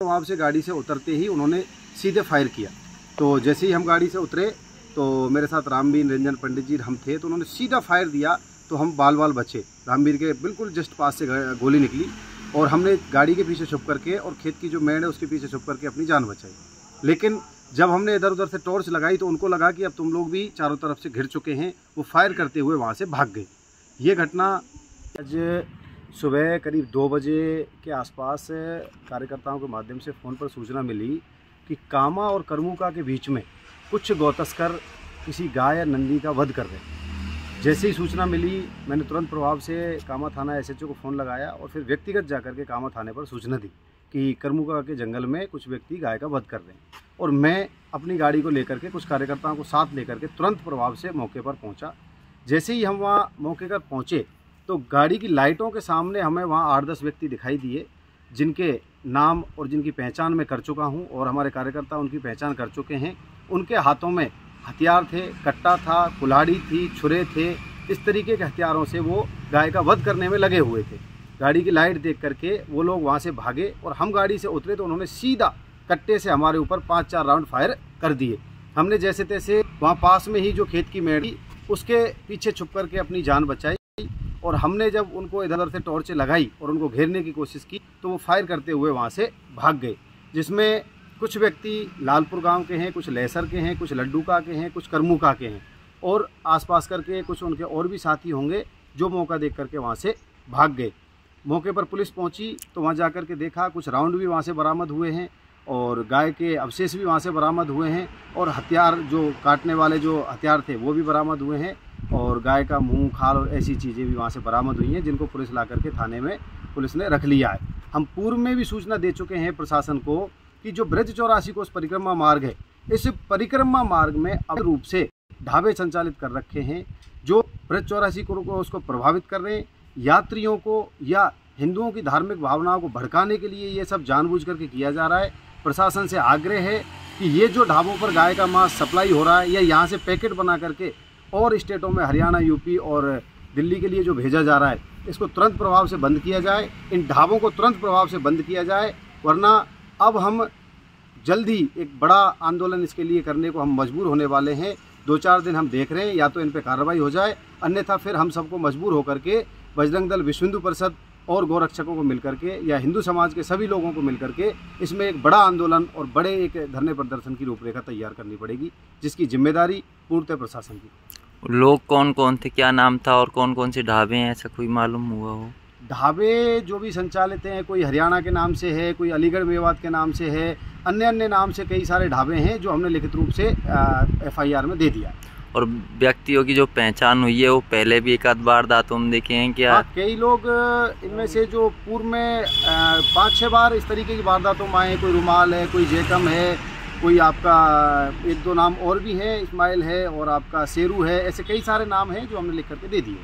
वहाँ से गाड़ी से उतरते ही उन्होंने सीधे फायर किया। तो जैसे ही हम गाड़ी से उतरे तो मेरे साथ रामवीर निरंजन पंडित जी हम थे, तो उन्होंने सीधा फायर दिया तो हम बाल बचे। रामवीर के बिल्कुल जस्ट पास से गोली निकली और हमने गाड़ी के पीछे छुप करके और खेत की जो मेड़ है उसके पीछे छुप करके अपनी जान बचाई। लेकिन जब हमने इधर उधर से टॉर्च लगाई तो उनको लगा कि अब तुम लोग भी चारों तरफ से घिर चुके हैं, वो फायर करते हुए वहाँ से भाग गए। ये घटना आज सुबह करीब 2 बजे के आसपास कार्यकर्ताओं के माध्यम से फ़ोन पर सूचना मिली कि कामा और करमुका के बीच में कुछ गौतस्कर किसी गाय या नंदी का वध कर रहे हैं। जैसे ही सूचना मिली मैंने तुरंत प्रभाव से कामा थाना SHO को फ़ोन लगाया और फिर व्यक्तिगत जाकर के कामा थाने पर सूचना दी कि करमुका के जंगल में कुछ व्यक्ति गाय का वध कर रहे हैं। और मैं अपनी गाड़ी को लेकर के कुछ कार्यकर्ताओं को साथ लेकर के तुरंत प्रभाव से मौके पर पहुंचा। जैसे ही हम वहाँ मौके पर पहुँचे तो गाड़ी की लाइटों के सामने हमें वहाँ 8-10 व्यक्ति दिखाई दिए, जिनके नाम और जिनकी पहचान मैं कर चुका हूँ और हमारे कार्यकर्ता उनकी पहचान कर चुके हैं। उनके हाथों में हथियार थे, कट्टा था, कुल्हाड़ी थी, छुरे थे। इस तरीके के हथियारों से वो गाय का वध करने में लगे हुए थे। गाड़ी की लाइट देख करके वो लोग वहाँ से भागे और हम गाड़ी से उतरे तो उन्होंने सीधा कट्टे से हमारे ऊपर 5-4 राउंड फायर कर दिए। हमने जैसे तैसे वहाँ पास में ही जो खेत की मेड़ थी उसके पीछे छुप करके अपनी जान बचाई। और हमने जब उनको इधर उधर से टॉर्च लगाई और उनको घेरने की कोशिश की तो वो फायर करते हुए वहाँ से भाग गए, जिसमें कुछ व्यक्ति लालपुर गांव के हैं, कुछ लहसर के हैं, कुछ लड्डूका के हैं, कुछ करमुका के हैं और आसपास करके कुछ उनके और भी साथी होंगे जो मौका देख करके वहाँ से भाग गए। मौके पर पुलिस पहुँची तो वहाँ जा कर के देखा कुछ राउंड भी वहाँ से बरामद हुए हैं और गाय के अवशेष भी वहाँ से बरामद हुए हैं और हथियार जो काटने वाले जो हथियार थे वो भी बरामद हुए हैं और गाय का मुंह, खाल और ऐसी चीज़ें भी वहाँ से बरामद हुई हैं, जिनको पुलिस ला करके थाने में पुलिस ने रख लिया है। हम पूर्व में भी सूचना दे चुके हैं प्रशासन को कि जो ब्रज 84 कोस परिक्रमा मार्ग है, इस परिक्रमा मार्ग में अवैध रूप से ढाबे संचालित कर रखे हैं जो ब्रज 84 को उसको प्रभावित कर रहे हैं। यात्रियों को या हिंदुओं की धार्मिक भावनाओं को भड़काने के लिए ये सब जानबूझ करके किया जा रहा है। प्रशासन से आग्रह है कि ये जो ढाबों पर गाय का मांस सप्लाई हो रहा है या यहाँ से पैकेट बना करके और स्टेटों में हरियाणा, यूपी और दिल्ली के लिए जो भेजा जा रहा है, इसको तुरंत प्रभाव से बंद किया जाए। इन ढाबों को तुरंत प्रभाव से बंद किया जाए, वरना अब हम जल्द ही एक बड़ा आंदोलन इसके लिए करने को हम मजबूर होने वाले हैं। 2-4 दिन हम देख रहे हैं, या तो इन पर कार्रवाई हो जाए, अन्यथा फिर हम सबको मजबूर होकर के बजरंग दल, विश्व हिंदू परिषद और गौरक्षकों को मिलकर के या हिंदू समाज के सभी लोगों को मिलकर के इसमें एक बड़ा आंदोलन और बड़े एक धरने प्रदर्शन की रूपरेखा तैयार करनी पड़ेगी, जिसकी जिम्मेदारी पूर्णतः प्रशासन की। लोग कौन कौन थे, क्या नाम था और कौन कौन से ढाबे हैं, ऐसा कोई मालूम हुआ हो? ढाबे जो भी संचालित हैं, कोई हरियाणा के नाम से है, कोई अलीगढ़ मेवात के नाम से है, अन्य नाम से कई सारे ढाबे हैं जो हमने लिखित रूप से FIR में दे दिया। और व्यक्तियों की जो पहचान हुई है वो पहले भी एक आध वारदातों में देखे हैं क्या? कई लोग इनमें से जो पूर्व में 5-6 बार इस तरीके की वारदातों में आए, कोई रुमाल है, कोई जेकम है, कोई आपका 1-2 नाम और भी है, इस्माइल है और आपका शेरू है, ऐसे कई सारे नाम हैं जो हमने लिख करके दे दिए।